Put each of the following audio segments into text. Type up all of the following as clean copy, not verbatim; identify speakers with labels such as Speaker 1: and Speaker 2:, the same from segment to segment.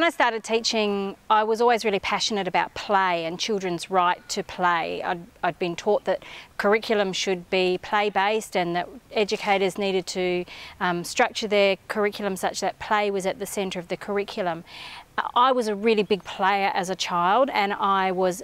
Speaker 1: I started teaching, I was always really passionate about play and children's right to play. I'd been taught that curriculum should be play-based and that educators needed to structure their curriculum such that play was at the centre of the curriculum. I was a really big player as a child, and I was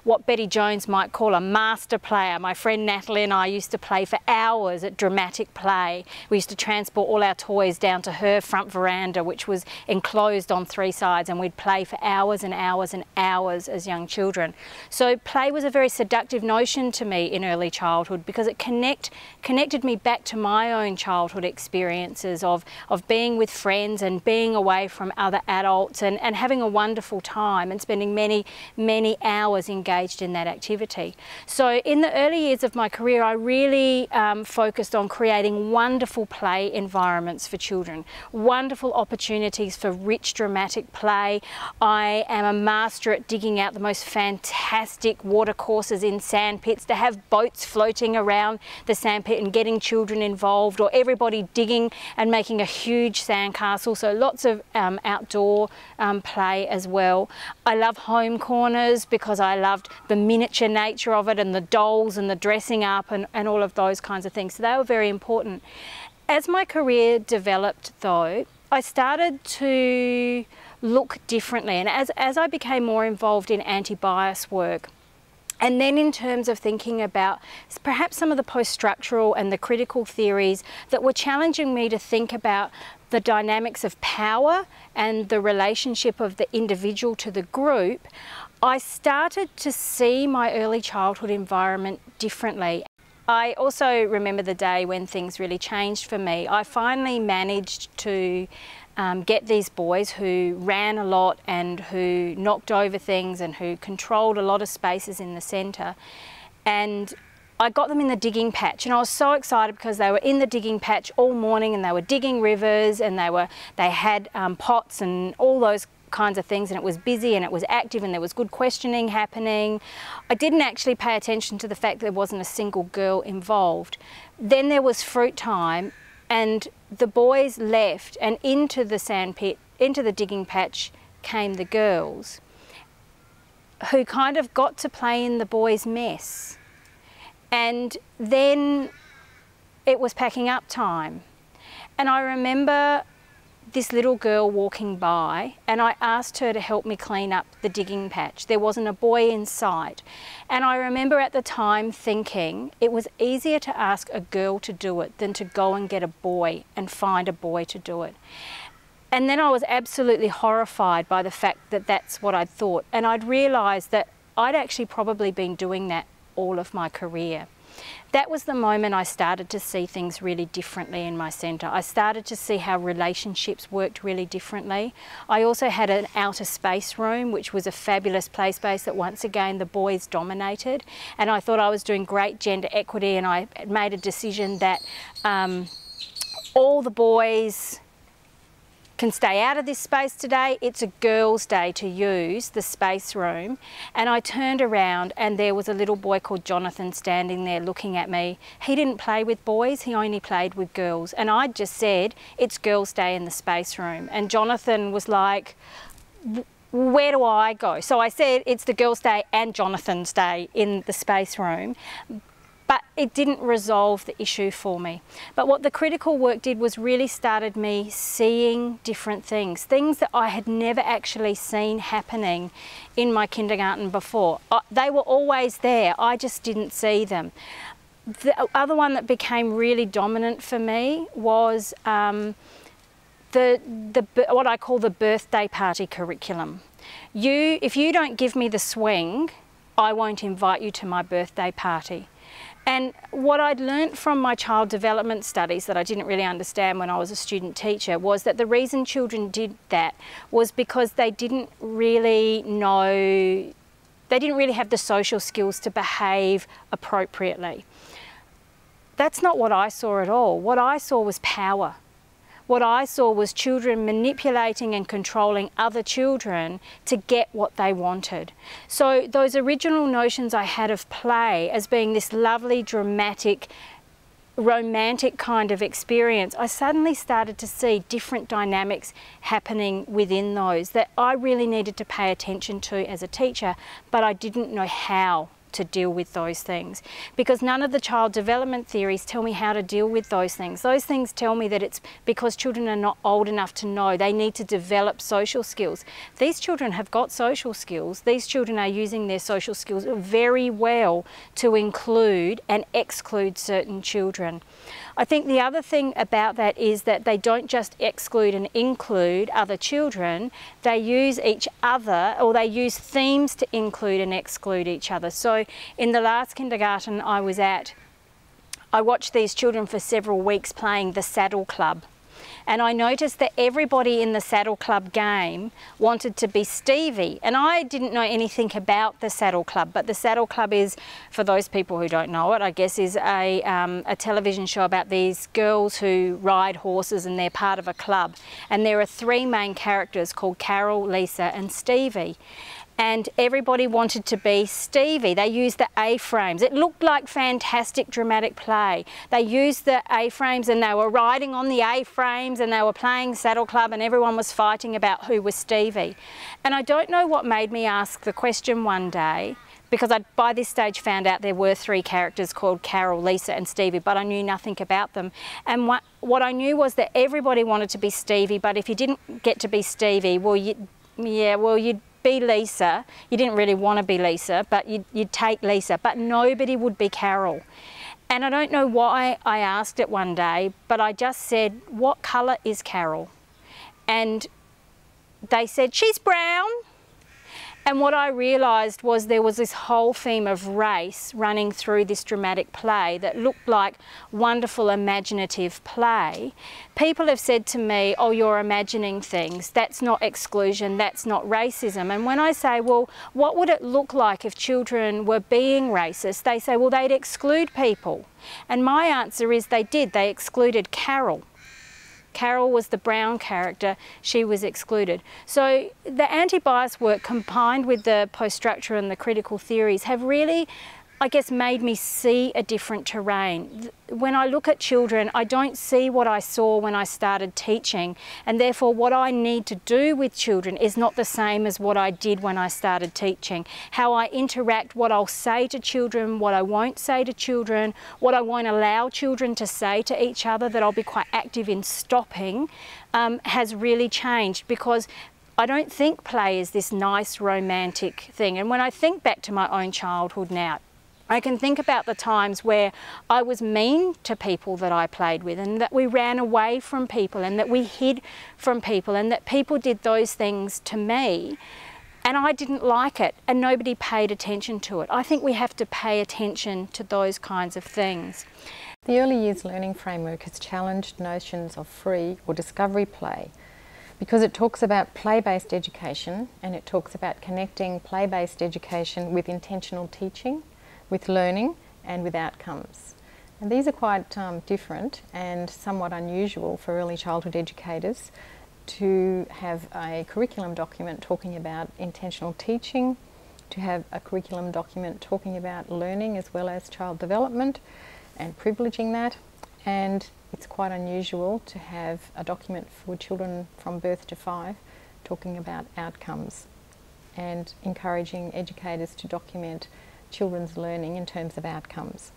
Speaker 1: what Betty Jones might call a master player. My friend Natalie and I used to play for hours at dramatic play. We used to transport all our toys down to her front veranda, which was enclosed on 3 sides, and we'd play for hours and hours and hours as young children. So play was a very seductive notion to me in early childhood, because it connected me back to my own childhood experiences of being with friends and being away from other adults and having a wonderful time and spending many hours engaged in that activity. So in the early years of my career, I really focused on creating wonderful play environments for children, wonderful opportunities for rich dramatic play. I am a master at digging out the most fantastic water courses in sand pits, to have boats floating around the sand pit and getting children involved, or everybody digging and making a huge sandcastle. So lots of outdoor play as well. I love home corners because I loved the miniature nature of it, and the dolls and the dressing up and all of those kinds of things. So they were very important. As my career developed though, I started to look differently, and as I became more involved in anti-bias work, and then in terms of thinking about perhaps some of the post-structural and the critical theories that were challenging me to think about the dynamics of power and the relationship of the individual to the group, I started to see my early childhood environment differently. I also remember the day when things really changed for me. I finally managed to get these boys who ran a lot and who knocked over things and who controlled a lot of spaces in the centre, and I got them in the digging patch, and I was so excited because they were in the digging patch all morning, and they were digging rivers, and they had pots and all those kinds of things, and it was busy and it was active and there was good questioning happening. I didn't actually pay attention to the fact that there wasn't a single girl involved. Then there was fruit time, and the boys left, and into the sand pit, into the digging patch came the girls, who kind of got to play in the boys' mess. And then it was packing up time. And I remember this little girl walking by, and I asked her to help me clean up the digging patch. There wasn't a boy in sight. And I remember at the time thinking it was easier to ask a girl to do it than to go and get a boy and find a boy to do it. And then I was absolutely horrified by the fact that that's what I'd thought. And I'd realised that I'd actually probably been doing that all of my career. That was the moment I started to see things really differently in my centre. I started to see how relationships worked really differently. I also had an outer space room, which was a fabulous play space that once again the boys dominated, and I thought I was doing great gender equity, and I made a decision that all the boys can stay out of this space today. It's a girls' day to use the space room. And I turned around, and there was a little boy called Jonathan standing there looking at me. He didn't play with boys, he only played with girls. And I just said, it's girls' day in the space room. And Jonathan was like, where do I go? So I said, it's the girls' day and Jonathan's day in the space room. But it didn't resolve the issue for me. But what the critical work did was really started me seeing different things that I had never actually seen happening in my kindergarten before. They were always there, I just didn't see them. The other one that became really dominant for me was what I call the birthday party curriculum. If you don't give me the swing, I won't invite you to my birthday party. And what I'd learnt from my child development studies that I didn't really understand when I was a student teacher was that the reason children did that was because they didn't really have the social skills to behave appropriately. That's not what I saw at all. What I saw was power. What I saw was children manipulating and controlling other children to get what they wanted. So those original notions I had of play as being this lovely, dramatic, romantic kind of experience, I suddenly started to see different dynamics happening within those that I really needed to pay attention to as a teacher, but I didn't know how to deal with those things, because none of the child development theories tell me how to deal with those things. Those things tell me that it's because children are not old enough to know. They need to develop social skills. These children have got social skills. These children are using their social skills very well to include and exclude certain children. I think the other thing about that is that they don't just exclude and include other children, they use each other, or they use themes to include and exclude each other. So in the last kindergarten I was at, I watched these children for several weeks playing the Saddle Club. And I noticed that everybody in the Saddle Club game wanted to be Stevie. And I didn't know anything about the Saddle Club, but the Saddle Club is, for those people who don't know it, I guess is a television show about these girls who ride horses and they're part of a club. And there are three main characters called Carol, Lisa and Stevie. And everybody wanted to be Stevie. They used the A-frames. It looked like fantastic dramatic play. They used the A-frames and they were riding on the A-frames and they were playing Saddle Club and everyone was fighting about who was Stevie. And I don't know what made me ask the question one day, because I, by this stage, found out there were three characters called Carol, Lisa and Stevie, but I knew nothing about them. And what I knew was that everybody wanted to be Stevie, but if you didn't get to be Stevie, well, you'd be Lisa. You didn't really want to be Lisa, but you'd take Lisa, but nobody would be Carol. And I don't know why I asked it one day, but I just said, what colour is Carol? And they said, she's brown. And what I realised was there was this whole theme of race running through this dramatic play that looked like wonderful imaginative play. People have said to me, oh, you're imagining things. That's not exclusion, that's not racism. And when I say, well, what would it look like if children were being racist? They say, well, they'd exclude people. And my answer is they did. They excluded Carol. Carol was the brown character, she was excluded. So the anti-bias work combined with the post-structure and the critical theories have really, I guess, made me see a different terrain. When I look at children, I don't see what I saw when I started teaching, and therefore what I need to do with children is not the same as what I did when I started teaching. How I interact, what I'll say to children, what I won't say to children, what I won't allow children to say to each other, that I'll be quite active in stopping, has really changed, because I don't think play is this nice romantic thing. And when I think back to my own childhood now, I can think about the times where I was mean to people that I played with, and that we ran away from people, and that we hid from people, and that people did those things to me and I didn't like it and nobody paid attention to it. I think we have to pay attention to those kinds of things.
Speaker 2: The Early Years Learning Framework has challenged notions of free or discovery play, because it talks about play-based education, and it talks about connecting play-based education with intentional teaching, with learning and with outcomes. And these are quite different and somewhat unusual for early childhood educators to have a curriculum document talking about intentional teaching, to have a curriculum document talking about learning as well as child development and privileging that. And it's quite unusual to have a document for children from birth to 5 talking about outcomes, and encouraging educators to document children's learning in terms of outcomes.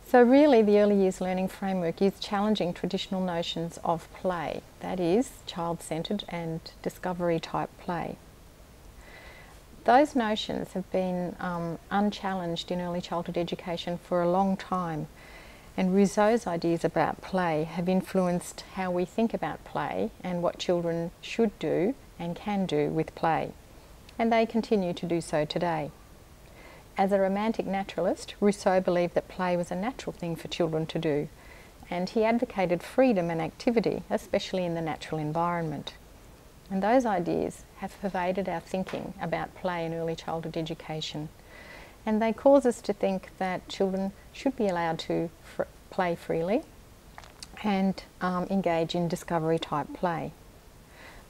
Speaker 2: So really the Early Years Learning Framework is challenging traditional notions of play, that is, child-centred and discovery type play. Those notions have been unchallenged in early childhood education for a long time, and Rousseau's ideas about play have influenced how we think about play and what children should do and can do with play. And they continue to do so today. As a romantic naturalist, Rousseau believed that play was a natural thing for children to do, and he advocated freedom and activity, especially in the natural environment. And those ideas have pervaded our thinking about play in early childhood education, and they cause us to think that children should be allowed to play freely and engage in discovery type play.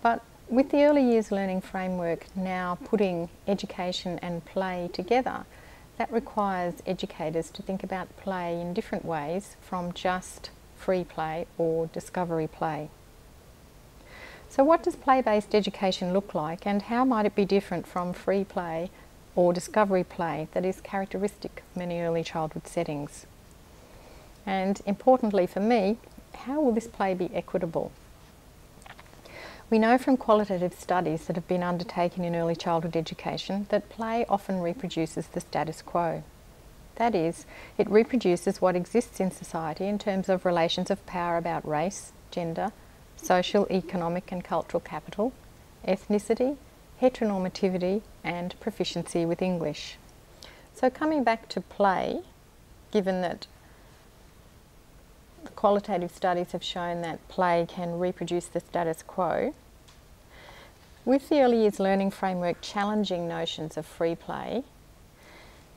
Speaker 2: But with the Early Years Learning Framework now putting education and play together, That requires educators to think about play in different ways from just free play or discovery play. So what does play-based education look like, and how might it be different from free play or discovery play that is characteristic of many early childhood settings? And importantly for me, how will this play be equitable? We know from qualitative studies that have been undertaken in early childhood education that play often reproduces the status quo. That is, it reproduces what exists in society in terms of relations of power about race, gender, social, economic and cultural capital, ethnicity, heteronormativity and proficiency with English. So coming back to play, given that the qualitative studies have shown that play can reproduce the status quo, with the early years learning framework challenging notions of free play,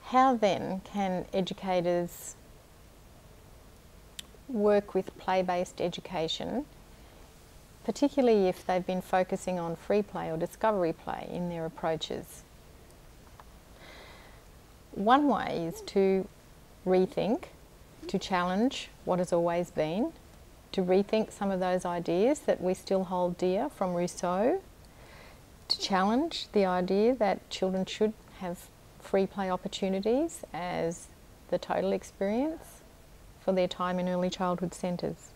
Speaker 2: how then can educators work with play-based education, particularly if they've been focusing on free play or discovery play in their approaches? One way is to rethink, to challenge what has always been, to rethink some of those ideas that we still hold dear from Rousseau, to challenge the idea that children should have free play opportunities as the total experience for their time in early childhood centres.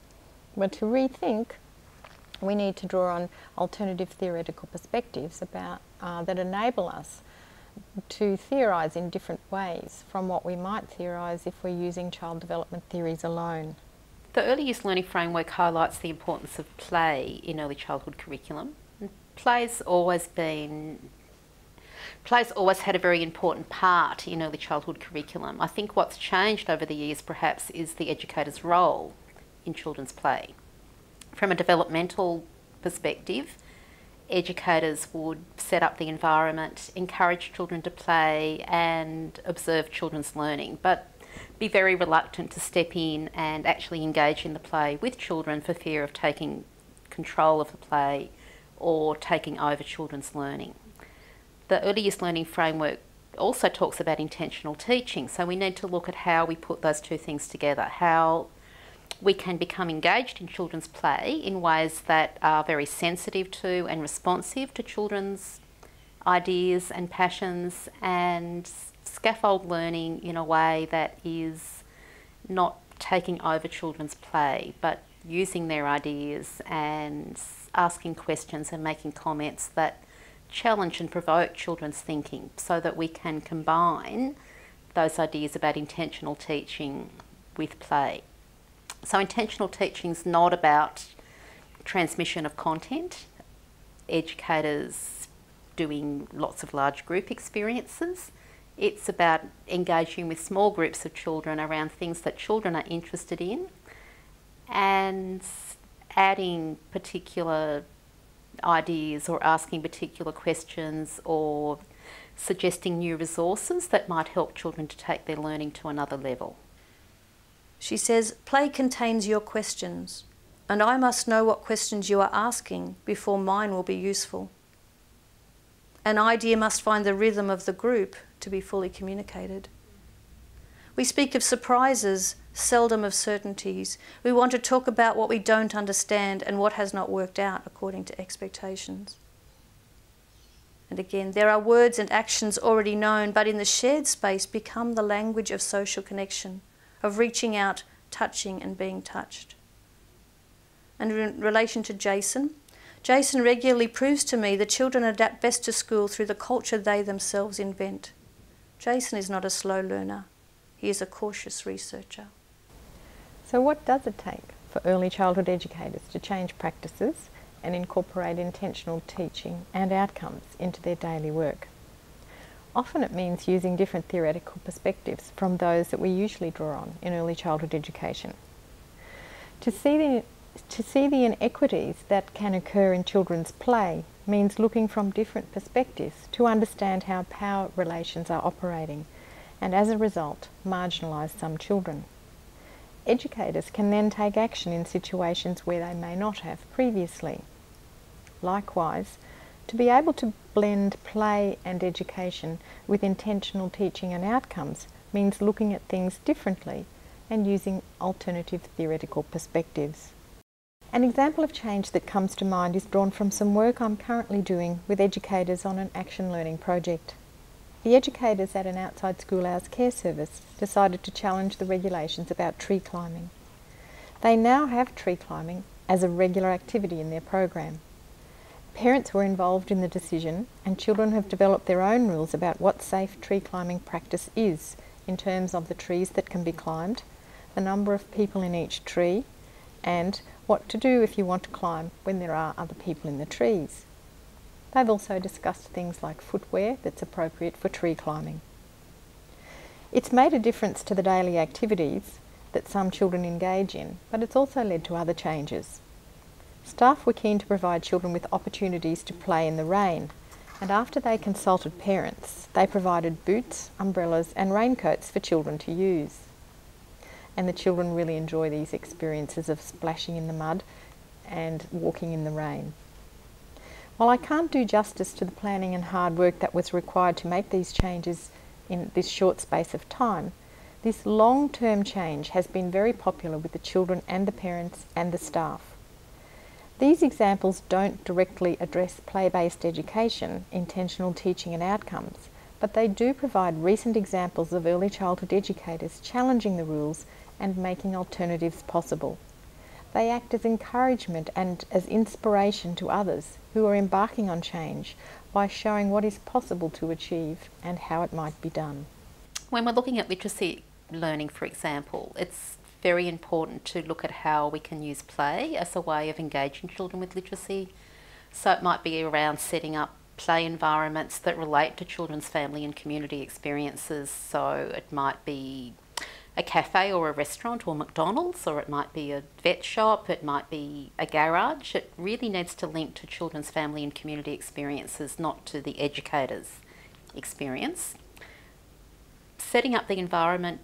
Speaker 2: But to rethink, we need to draw on alternative theoretical perspectives about that enable us to theorise in different ways from what we might theorise if we're using child development theories alone.
Speaker 3: The early years learning framework highlights the importance of play in early childhood curriculum. Play's always had a very important part in early childhood curriculum. I think what's changed over the years perhaps is the educator's role in children's play. From a developmental perspective, educators would set up the environment, encourage children to play and observe children's learning, but be very reluctant to step in and actually engage in the play with children for fear of taking control of the play or taking over children's learning. The early years learning framework also talks about intentional teaching, so we need to look at how we put those two things together, how we can become engaged in children's play in ways that are very sensitive to and responsive to children's ideas and passions, and scaffold learning in a way that is not taking over children's play, but using their ideas and asking questions and making comments that challenge and provoke children's thinking, so that we can combine those ideas about intentional teaching with play. So intentional teaching is not about transmission of content, educators doing lots of large group experiences. It's about engaging with small groups of children around things that children are interested in and adding particular ideas or asking particular questions or suggesting new resources that might help children to take their learning to another level.
Speaker 4: She says, play contains your questions, and I must know what questions you are asking before mine will be useful. An idea must find the rhythm of the group to be fully communicated. We speak of surprises, seldom of certainties. We want to talk about what we don't understand and what has not worked out according to expectations. And again, there are words and actions already known, but in the shared space become the language of social connection, of reaching out, touching and being touched. And in relation to Jason regularly proves to me that children adapt best to school through the culture they themselves invent. Jason is not a slow learner. He is a cautious researcher.
Speaker 2: So what does it take for early childhood educators to change practices and incorporate intentional teaching and outcomes into their daily work? Often it means using different theoretical perspectives from those that we usually draw on in early childhood education. To see the inequities that can occur in children's play means looking from different perspectives to understand how power relations are operating and as a result marginalise some children. Educators can then take action in situations where they may not have previously. Likewise, To be able to blend play and education with intentional teaching and outcomes means looking at things differently and using alternative theoretical perspectives. An example of change that comes to mind is drawn from some work I'm currently doing with educators on an action learning project. The educators at an outside school hours care service decided to challenge the regulations about tree climbing. They now have tree climbing as a regular activity in their program. Parents were involved in the decision, and children have developed their own rules about what safe tree climbing practice is in terms of the trees that can be climbed, the number of people in each tree, and what to do if you want to climb when there are other people in the trees. They've also discussed things like footwear that's appropriate for tree climbing. It's made a difference to the daily activities that some children engage in, but it's also led to other changes. Staff were keen to provide children with opportunities to play in the rain, and after they consulted parents, they provided boots, umbrellas and raincoats for children to use. And the children really enjoy these experiences of splashing in the mud and walking in the rain. While I can't do justice to the planning and hard work that was required to make these changes in this short space of time, this long-term change has been very popular with the children and the parents and the staff. These examples don't directly address play-based education, intentional teaching and outcomes, but they do provide recent examples of early childhood educators challenging the rules and making alternatives possible. They act as encouragement and as inspiration to others who are embarking on change by showing what is possible to achieve and how it might be done.
Speaker 3: When we're looking at literacy learning, for example, it's very important to look at how we can use play as a way of engaging children with literacy. So it might be around setting up play environments that relate to children's family and community experiences. So it might be a cafe or a restaurant or McDonald's, or it might be a vet shop, it might be a garage. It really needs to link to children's family and community experiences, not to the educator's experience. Setting up the environment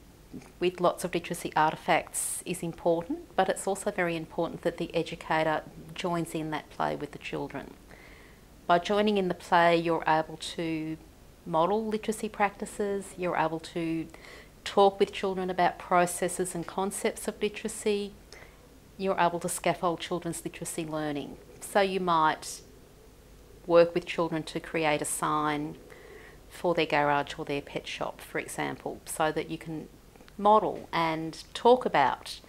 Speaker 3: with lots of literacy artefacts is important, but it's also very important that the educator joins in that play with the children. By joining in the play, you're able to model literacy practices, you're able to talk with children about processes and concepts of literacy, you're able to scaffold children's literacy learning. So you might work with children to create a sign for their garage or their pet shop, for example, so that you can model and talk about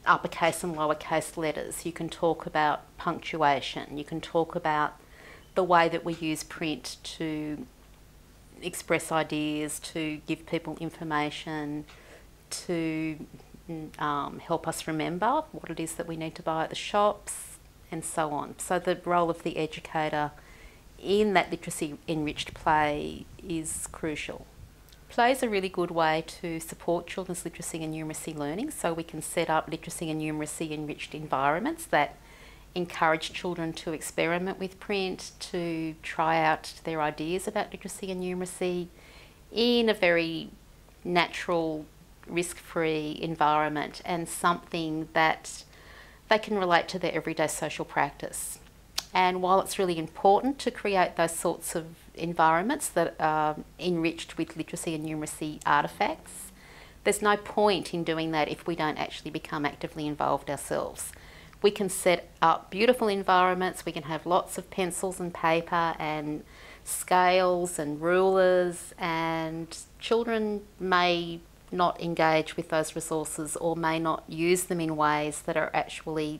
Speaker 3: uppercase and lowercase letters. You can talk about punctuation. You can talk about the way that we use print to express ideas, to give people information, to help us remember what it is that we need to buy at the shops, and so on. So the role of the educator in that literacy enriched play is crucial. Play is a really good way to support children's literacy and numeracy learning, so we can set up literacy and numeracy enriched environments that encourage children to experiment with print, to try out their ideas about literacy and numeracy in a very natural, risk-free environment, and something that they can relate to their everyday social practice. And while it's really important to create those sorts of environments that are enriched with literacy and numeracy artefacts, there's no point in doing that if we don't actually become actively involved ourselves. We can set up beautiful environments, we can have lots of pencils and paper and scales and rulers, and children may not engage with those resources or may not use them in ways that are actually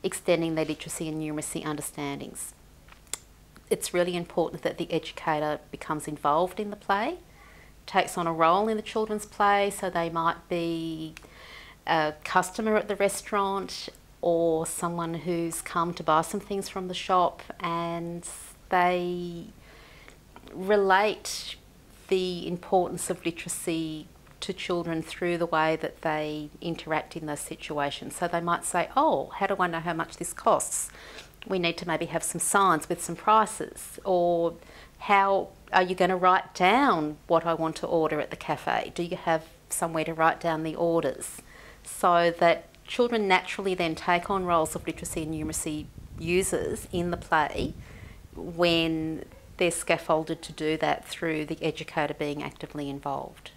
Speaker 3: extending their literacy and numeracy understandings. It's really important that the educator becomes involved in the play, takes on a role in the children's play, so they might be a customer at the restaurant or someone who's come to buy some things from the shop, and they relate the importance of literacy to children through the way that they interact in those situations. So they might say, oh, how do I know how much this costs? We need to maybe have some signs with some prices. Or how are you going to write down what I want to order at the cafe? Do you have somewhere to write down the orders? So that children naturally then take on roles of literacy and numeracy users in the play when they're scaffolded to do that through the educator being actively involved.